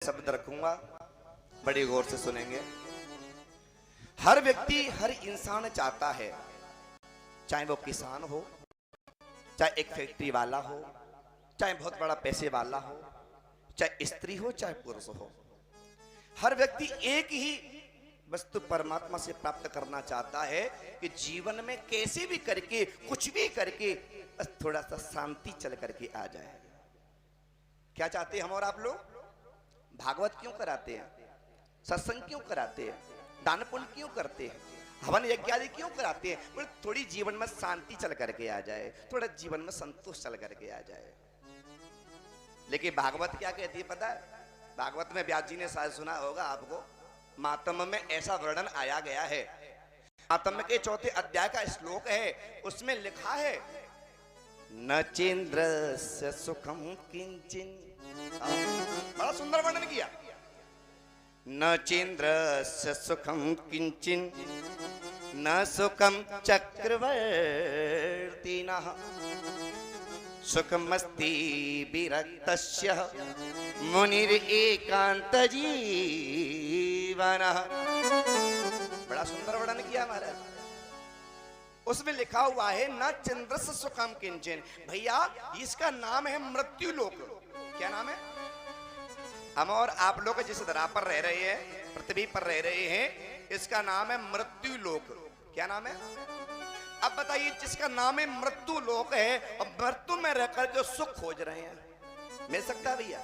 शब्द रखूंगा, बड़ी गौर से सुनेंगे। हर व्यक्ति, हर इंसान चाहता है, चाहे वो किसान हो, चाहे एक फैक्ट्री वाला हो, चाहे बहुत बड़ा पैसे वाला हो, चाहे स्त्री हो, चाहे पुरुष हो, हर व्यक्ति एक ही वस्तु परमात्मा से प्राप्त करना चाहता है कि जीवन में कैसे भी करके, कुछ भी करके, बस थोड़ा सा शांति चल करके आ जाए। क्या चाहते हैं हम और आप लोग? भागवत क्यों कराते हैं? सत्संग क्यों कराते हैं? दान पुण्य क्यों करते हैं? हवन यज्ञ आदि क्यों कराते हैं? बोले थोड़ी जीवन में शांति चल करके आ जाए, थोड़ा जीवन में संतोष चल करके आ जाए। लेकिन भागवत क्या कहती है पता है? भागवत में व्यास जी ने शायद सुना होगा आपको, मातम में ऐसा वर्णन आया गया है। मातम के 4 अध्याय का श्लोक है, उसमें लिखा है न चेन्द्रस्य सुखम किंचिन। बड़ा सुंदर वर्णन किया। न चेन्द्रस्य सुखम किंचिन न सुखम चक्रवर्तिनः सुखमस्ति विरक्तस्य मुनिर एकांत जीवनः। बड़ा सुंदर वर्णन किया महाराज। उसमें लिखा हुआ है न चंद्रस्य सुखम किंचन। भैया इसका नाम है मृत्यु लोक। क्या नाम है? हम और आप लोग जिस धरा पर रह रहे हैं, पृथ्वी पर रह रहे हैं, इसका नाम है मृत्यु लोक। क्या नाम है? अब बताइए, जिसका नाम है मृत्यु लोक है और मृत्यु में रहकर जो सुख खोज रहे हैं, मिल सकता है भैया?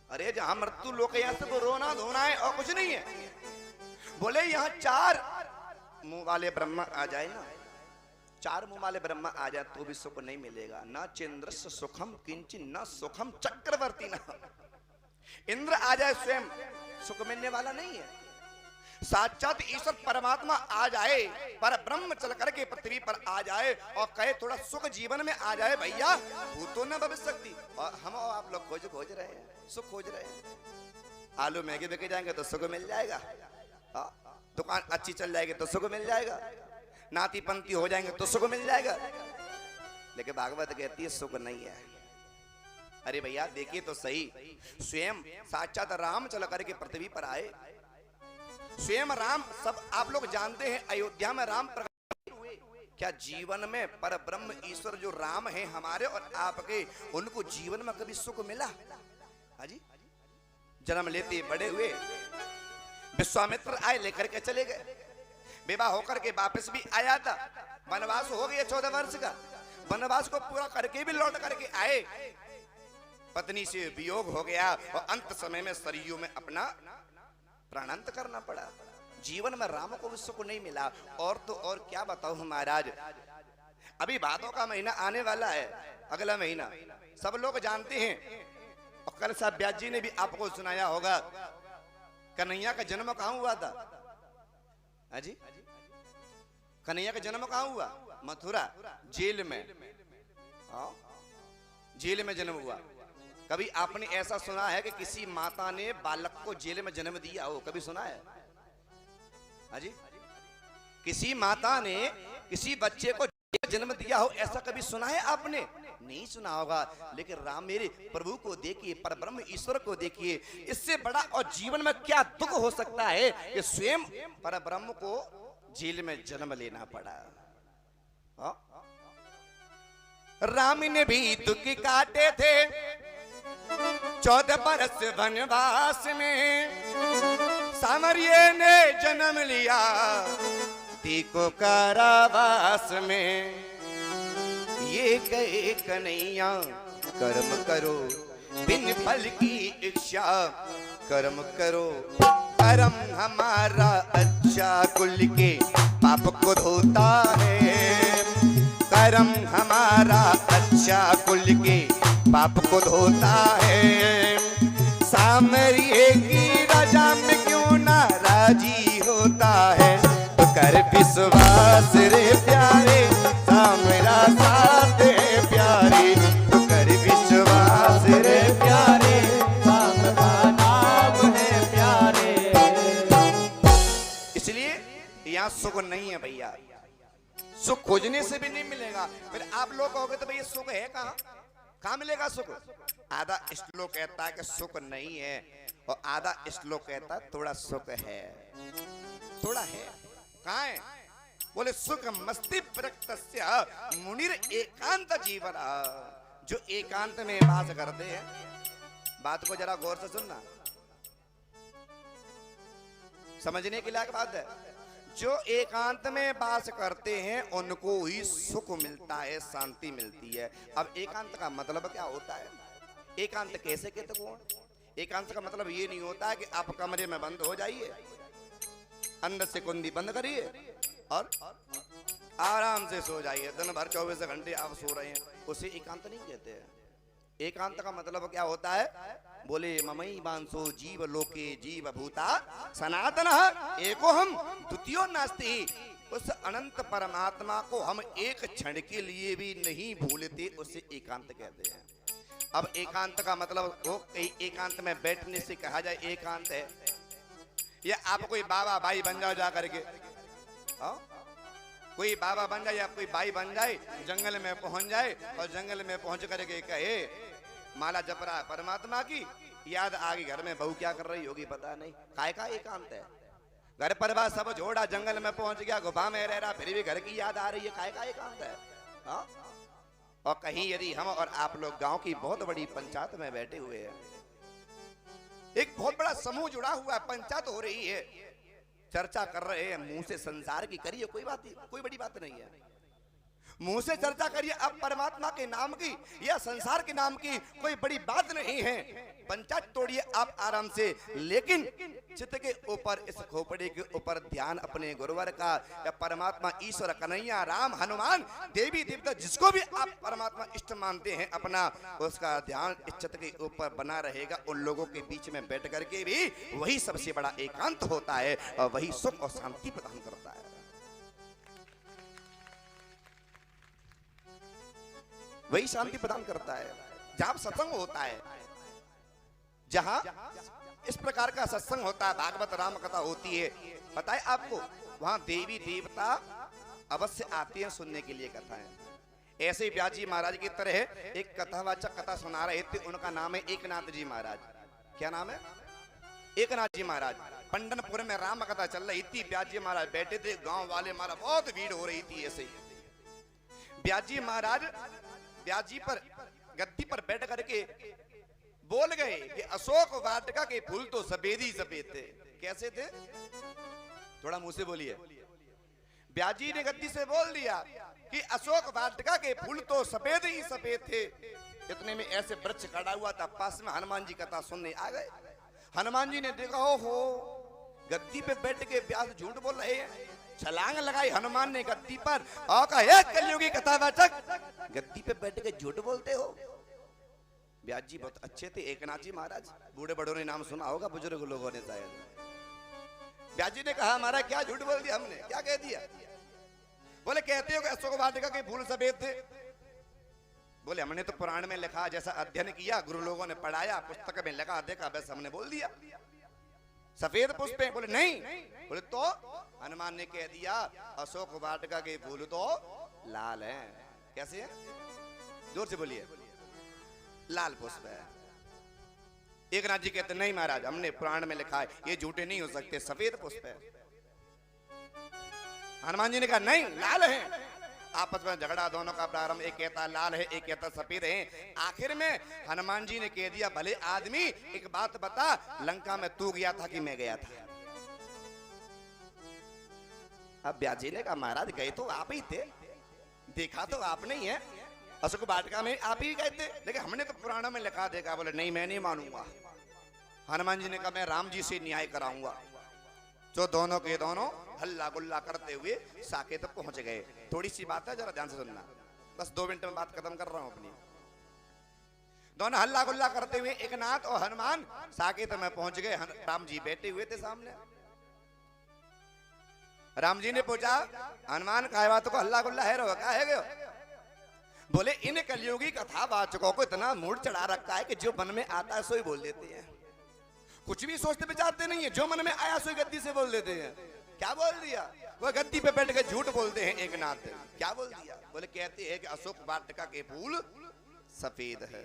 अरे जहां मृत्यु लोक है, यहां से तो रोना धोना है और कुछ नहीं है। बोले यहां 4 मुंह वाले ब्रह्मा आ जाए ना, 4 मुंह वाले ब्रह्मा आ जाए तो भी सुख नहीं मिलेगा। न चंद्रस्य सुखम किंचिन न सुखम चक्रवर्ती न। इंद्र आ जाए स्वयं, सुख मिलने वाला नहीं है। साक्षात ईश्वर परमात्मा आ जाए, पर ब्रह्म चल करके पृथ्वी पर आ जाए और कहे थोड़ा सुख जीवन में आ जाए, भैया वो तो न भविष्य सकती। और हम और आप लोग खोज रहे हैं, सुख खोज रहे हैं। आलू महंगे बिके जाएंगे तो सुख मिल जाएगा, दुकान अच्छी चल जाएगी तो सुख मिल जाएगा, नाती पंथी हो जाएंगे तो सुख मिल जाएगा। लेकिन भागवत कहती है सुख नहीं है। अरे भैया देखिए तो सही, स्वयं साक्षात राम चल करके पृथ्वी पर आए, स्वयं राम, सब आप लोग जानते हैं अयोध्या में राम प्रकट हुए। क्या जीवन में पर ब्रह्म ईश्वर जो राम है हमारे और आपके, उनको जीवन में कभी सुख मिला? हाजी, जन्म लेते बड़े हुए, विश्वामित्र आए लेकर के चले गए, विवाह होकर के वापस भी आया था, वनवास हो गया 14 वर्ष का, वनवास को पूरा करके भी लौट करके आए, पत्नी से वियोग हो गया और अंत समय में सरयू में अपना प्राणांत करना पड़ा। जीवन में राम को भी सुख नहीं मिला। और तो और क्या बताऊं महाराज, अभी भादों का महीना आने वाला है, अगला महीना सब लोग जानते हैं। और कल साहब व्यास जी ने भी आपको सुनाया होगा, कन्हैया का जन्म कहां हुआ था? हाजी, कन्हैया का जन्म कहां हुआ? मथुरा, जेल में। जेल में जन्म हुआ। कभी आपने ऐसा सुना है कि किसी माता ने बालक को जेल में जन्म दिया हो? कभी सुना है? हाजी, किसी माता ने किसी बच्चे को जन्म दिया हो, ऐसा कभी सुना है आपने? नहीं सुना होगा। लेकिन राम मेरे प्रभु को देखिए, पर ब्रह्म ईश्वर को देखिए, इससे बड़ा और जीवन में क्या दुख हो सकता है कि स्वयं पर ब्रह्म को जेल में जन्म लेना पड़ा। राम ने भी दुख काटे थे 14 बरस वनवास में, सामरिये ने जन्म लिया देखो कारावास में। ये कहे कन्हैया कर्म करो बिन फल की इच्छा, कर्म करो कर्म हमारा अच्छा कुल के पाप को धोता है, कर्म हमारा अच्छा कुल के पाप को धोता है। सामरिये की राजा में क्यों ना राजी होता है, तो कर विश्वास रे प्यारे, मेरा साथ है प्यारे, तो कर विश्वास रे प्यारे, मेरा नाम है प्यारे। इसलिए यहाँ सुख नहीं है भैया, सुख खोजने से भी नहीं मिलेगा। फिर आप लोग कहोगे तो भैया सुख है कहाँ? कहाँ मिलेगा सुख? आधा श्लोक कहता है कि सुख नहीं है और आधा श्लोक कहता है थोड़ा सुख है, थोड़ा है। कहाँ है? बोले सुख मस्ति प्रकृतस्य मुनिर एकांत जीवन। जो एकांत में वास करते हैं, बात को जरा गौर से सुनना, समझने के लायक बात है। जो एकांत में वास करते हैं उनको ही सुख मिलता है, शांति मिलती है। अब एकांत का मतलब क्या होता है? एकांत कैसे कहते कौन? एकांत का मतलब ये नहीं होता है कि आप कमरे में बंद हो जाइए, अंदर से कुंडी बंद करिए और आराम से सो जाइए, दिन भर 24 घंटे आप सो रहे हैं, उसे एकांत नहीं कहते हैं। एकांत का मतलब क्या होता है? बोले ममई बांसो जीव लोके जीव भूता सनातन एको हम द्वितीयो नास्ति। उस अनंत परमात्मा को हम एक क्षण के लिए भी नहीं भूलते, उसे एकांत कहते हैं। अब एकांत का मतलब वो कहीं एकांत में बैठने से कहा जाए एकांत है, या आप कोई बाबा भाई बन जाओ जा करके, कोई बाबा बन जाए या कोई भाई बन जाए, जंगल में पहुंच जाए और जंगल में पहुंच करके कहे माला जप रहा परमात्मा की, याद आ गई घर में बहू क्या कर रही होगी पता नहीं। काय का एकांत है? घर परिवार सब जोड़ा, जंगल में पहुंच गया, गुफा में रह रहा, फिर भी घर की याद आ रही है, काय का एकांत है? हाँ? और कहीं यदि हम और आप लोग गांव की बहुत बड़ी पंचायत में बैठे हुए हैं, एक बहुत बड़ा समूह जुड़ा हुआ है, पंचायत हो रही है, चर्चा कर रहे हैं, मुंह से संसार की करिए, कोई बड़ी बात नहीं है, मुंह से चर्चा करिए। अब परमात्मा के नाम की या संसार के नाम की कोई बड़ी बात नहीं है, पंचायत तोड़िए आप आराम से, लेकिन चित्त के ऊपर, इस खोपड़ी के ऊपर ध्यान अपने गुरुवर का या परमात्मा ईश्वर कन्हैया राम हनुमान देवी देवता जिसको भी आप परमात्मा इष्ट मानते हैं, अपना उसका ध्यान इस चित्त के ऊपर बना रहेगा। उन लोगों के बीच में बैठ करके भी वही सबसे बड़ा एकांत होता है और वही सुख और शांति प्रदान करता है। वही शांति प्रदान करता है। जहां सत्संग होता है, जहां इस प्रकार का सत्संग होता है, भागवत राम कथा होती है, बताए आपको, वहां देवी देवता अवश्य आते हैं सुनने के लिए कथाएं। ऐसे ही व्यास जी महाराज की तरह एक कथावाचक कथा सुना रहे थे, उनका नाम है एकनाथ जी महाराज। क्या नाम है? एकनाथ जी महाराज। पंडनपुर में राम कथा चल रही थी, व्यास जी महाराज बैठे थे, गांव वाले मारा बहुत भीड़ हो रही थी। ऐसे ही व्यास जी महाराज व्यास जी पर गद्दी पर बैठ करके बोल गए कि अशोक वाटिका के फूल तो सफेद ही सफेद थे। कैसे थे? थोड़ा मुंह से बोलिए। व्यास जी ने गद्दी से बोल दिया कि अशोक वाटिका के फूल तो सफेद ही सफेद थे। इतने में ऐसे वृक्ष खड़ा हुआ था, पास में हनुमान जी कथा सुनने आ गए। हनुमान जी ने देखा, हो गद्दी पे बैठ के व्यास झूठ बोल रहे हैं। छलांग लगाई हनुमान ने गद्दी पर और कहा, कलयुगी कथावाचक, गद्दी पे बैठ के झूठ बोलते हो। व्यास जी बहुत अच्छे थे, एकनाथ जी महाराज, बूढ़े बड़ों ने नाम सुना होगा, बुजुर्ग लोगों ने शायद। व्यास जी ने कहा, हमारा क्या झूठ बोल दिया हमने, क्या कह दिया? बोले कहते हो कि अशोक वाटिका के फूल सफेद थे। बोले हमने तो पुराण में लिखा, जैसा अध्ययन किया, गुरु लोगों ने पढ़ाया, पुस्तक में लिखा, देखा, बस हमने बोल दिया सफेद पुष्प है। बोले नहीं। बोले तो हनुमान ने कह दिया अशोक वाटिका के फूल तो लाल हैं। कैसे है? जोर से बोलिए। लाल पुष्प है। एकनाथ जी कहते नहीं महाराज, हमने पुराण में लिखा है, ये झूठे नहीं हो सकते, सफेद पुष्प है। हनुमान जी ने कहा नहीं, लाल है। आपस में झगड़ा दोनों का प्रारंभ, एक कहता लाल है, एक कहता सफेद है। आखिर में हनुमान जी ने कह दिया, भले आदमी एक बात बता, लंका में तू गया था कि मैं गया था? अब व्यास जी ने कहा महाराज गए तो आप ही थे, देखा तो आपने ही है, अशोक वाटिका में आप ही गए थे, लेकिन हमने तो पुराणों में लिखा देखा। बोले नहीं, मैं नहीं मानूंगा। हनुमान जी ने कहा मैं राम जी से न्याय कराऊंगा। जो दोनों के दोनों हल्ला गुल्ला करते हुए साकेत पहुंच गए। थोड़ी सी बात है, जरा ध्यान से सुनना, बस 2 मिनट में बात खत्म कर रहा हूं अपनी। दोनों हल्ला गुल्ला करते हुए एकनाथ और हनुमान साकेत में पहुंच गए। राम जी बैठे हुए थे सामने। राम जी ने पूछा, हनुमान काय बात को हल्ला गुल्ला है रो, क्या है गयो? बोले इन कलयुगी कथावाचकों को इतना मूड चढ़ा रखा है कि जो मन में आता है सो ही बोल देते हैं, कुछ भी सोचते विचारते नहीं है, जो मन में आया सो गद्दी से बोल देते हैं। क्या बोल दिया? वो गद्दी पे बैठ के झूठ बोलते हैं एकनाथ। क्या बोल दिया? बोले कहते हैं कि अशोक वाटिका के फूल सफेद है।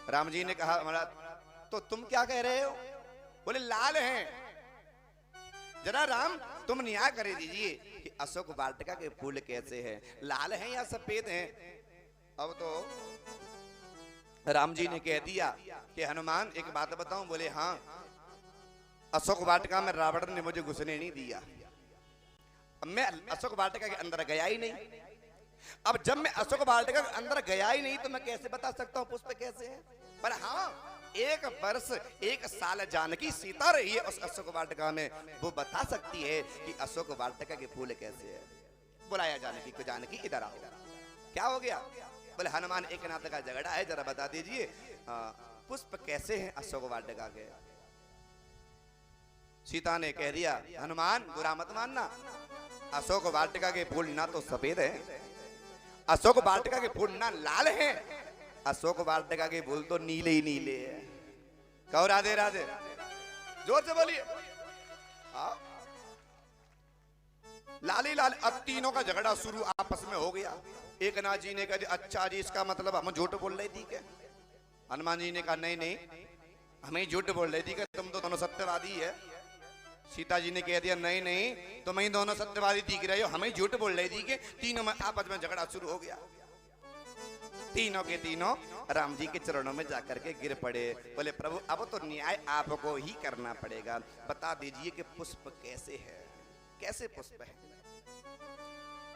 राम जी ने कहा महाराज तो तुम क्या कह रहे हो? बोले लाल हैं। जरा राम तुम न्याय कर दीजिए कि अशोक वाटिका के फूल कैसे हैं, लाल हैं या सफेद हैं? अब तो राम जी ने कह दिया कि हनुमान एक बात बताऊं? बोले हाँ, अशोक वाटिका में रावण ने मुझे घुसने नहीं दिया, मैं अशोक वाटिका के अंदर गया ही नहीं। अब जब मैं अशोक वाटिका के अंदर गया ही नहीं तो मैं कैसे बता सकता हूँ पुष्प कैसे हैं? पर हाँ, 1 वर्ष 1 साल जानकी सीता रही है उस अशोक वाटिका में, वो बता सकती है कि अशोक वाटिका के फूल कैसे है। बुलाया जानकी को, जानकी इधर आओ। क्या हो गया? बोले हनुमान एक नाथ का झगड़ा है, जरा बता दीजिए पुष्प कैसे हैं अशोक वाटिका के। सीता ने कह दिया हनुमान बुरा मत मानना, अशोक वाटिका के फूल ना तो सफेद है, अशोक वाटिका के फूल ना लाल हैं, अशोक वाटिका के फूल तो नीले ही नीले हैं। कहो राधे राधे, जोर से बोलिए। लाल ही लाल। अब तीनों का झगड़ा शुरू आपस में हो गया। एक नाथ जी ने कहा अच्छा जी इसका मतलब हम झूठ बोल रहे थी क्या? हनुमान जी ने कहा नहीं नहीं, हमें झूठ बोल रही थी कि तुम तो दोनों सत्यवादी है। सीता जी ने कह दिया नहीं नहीं, तुम ही दोनों सत्यवादी दिख रहे हो, हमें झूठ बोल रही थी कि तीनों में आपस में झगड़ा शुरू हो गया। तीनों के तीनों राम जी के चरणों में जाकर के गिर पड़े। बोले प्रभु अब तो न्याय आपको ही करना पड़ेगा, बता दीजिए कि पुष्प कैसे है, कैसे पुष्प है।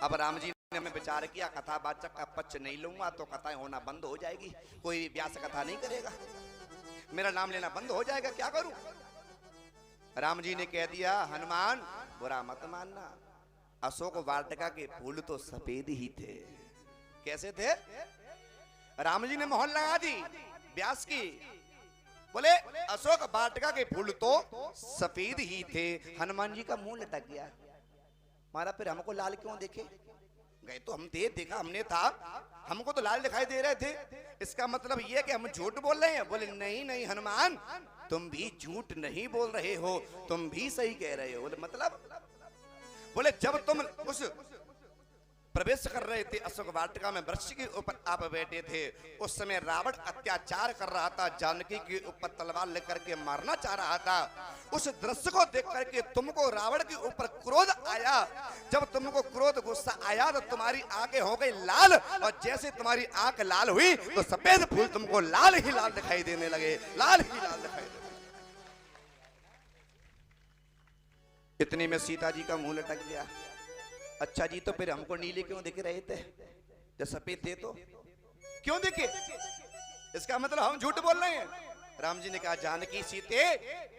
अब राम जी ने हमें विचार किया कथावाचक का पक्ष नहीं लूंगा तो कथाएं होना बंद हो जाएगी, कोई व्यास कथा नहीं करेगा, मेरा नाम लेना बंद हो जाएगा, क्या करूं? राम जी ने कह दिया हनुमान बुरा मत मानना, अशोक वाटिका के फूल तो सफेद ही थे। कैसे थे? राम जी ने मोहर लगा दी व्यास की। बोले अशोक वाटिका के फूल तो सफेद ही थे। हनुमान जी का मुंह लटक गया, मारा फिर हमको लाल क्यों देखे? गए तो हम थे, देखा हमने था, हमको तो लाल दिखाई दे रहे थे, इसका मतलब ये कि हम झूठ बोल रहे हैं। बोले नहीं नहीं हनुमान, तुम भी झूठ नहीं बोल रहे हो, तुम भी सही कह रहे हो। बोले मतलब? बोले जब तुम उस प्रवेश कर रहे थे अशोक वाटिका में, वृक्ष के ऊपर आप बैठे थे, उस समय रावण अत्याचार कर रहा था, जानकी के ऊपर तलवार लेकर के मारना चाह रहा था। उस दृश्य को देख करके तुमको रावण के ऊपर क्रोध आया। जब तुमको क्रोध गुस्सा आया तो तुम्हारी आंखें हो गई लाल, और जैसे तुम्हारी आंख लाल हुई तो सफेद फूल तुमको लाल ही लाल दिखाई देने लगे, लाल ही लाल दिखाई देने। इतने में सीता जी का मुंह लटक गया। अच्छा जी तो फिर हमको नीले क्यों दिख रहे थे, जब सफेद थे तो क्यों दिखे? इसका मतलब हम झूठ बोल रहे हैं। राम जी ने कहा जानकी सीते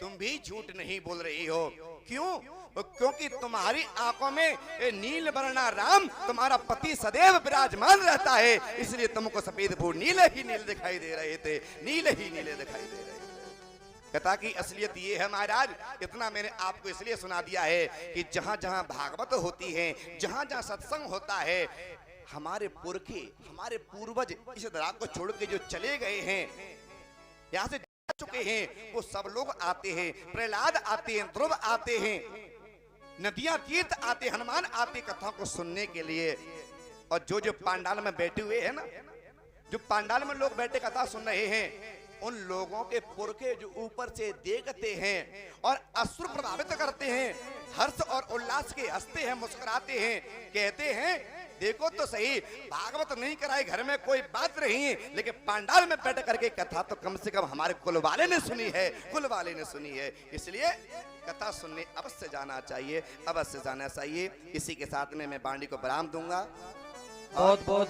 तुम भी झूठ नहीं बोल रही हो। क्यों? क्योंकि तुम्हारी आंखों में नील वर्णा राम तुम्हारा पति सदैव विराजमान रहता है, इसलिए तुमको सफेद फूल नीले ही नीले दिखाई दे रहे थे, नीले ही नीले दिखाई दे रहे थे। कथा की असलियत ये है महाराज, इतना मैंने आपको इसलिए सुना दिया है कि जहां जहां भागवत होती है, जहां जहां सत्संग होता है, हमारे पुरखे हमारे पूर्वज इस धरा को छोड़ के जो चले गए हैं, यहाँ से जा चुके हैं, वो सब लोग आते हैं। प्रहलाद आते हैं, ध्रुव आते हैं, नदियां तीर्थ आते, हनुमान आते कथा को सुनने के लिए। और जो जो पांडाल में बैठे हुए हैं ना, जो पांडाल में लोग बैठे कथा सुन रहे हैं, उन लोगों के पुरखे जो ऊपर से देखते हैं और असुर प्रभावित करते हैं, हर्ष और उल्लास के हंसते हैं, मुस्कुराते हैं, कहते हैं देखो तो सही, भागवत नहीं कराए घर में कोई बात नहीं, लेकिन पांडाल में बैठ करके कथा तो कम से कम हमारे कुल वाले ने सुनी है, कुल वाले ने सुनी है। इसलिए कथा सुनने अवश्य जाना चाहिए, अवश्य जाना चाहिए। इसी के साथ में मैं बांडी को विराम दूंगा। बहुत बहुत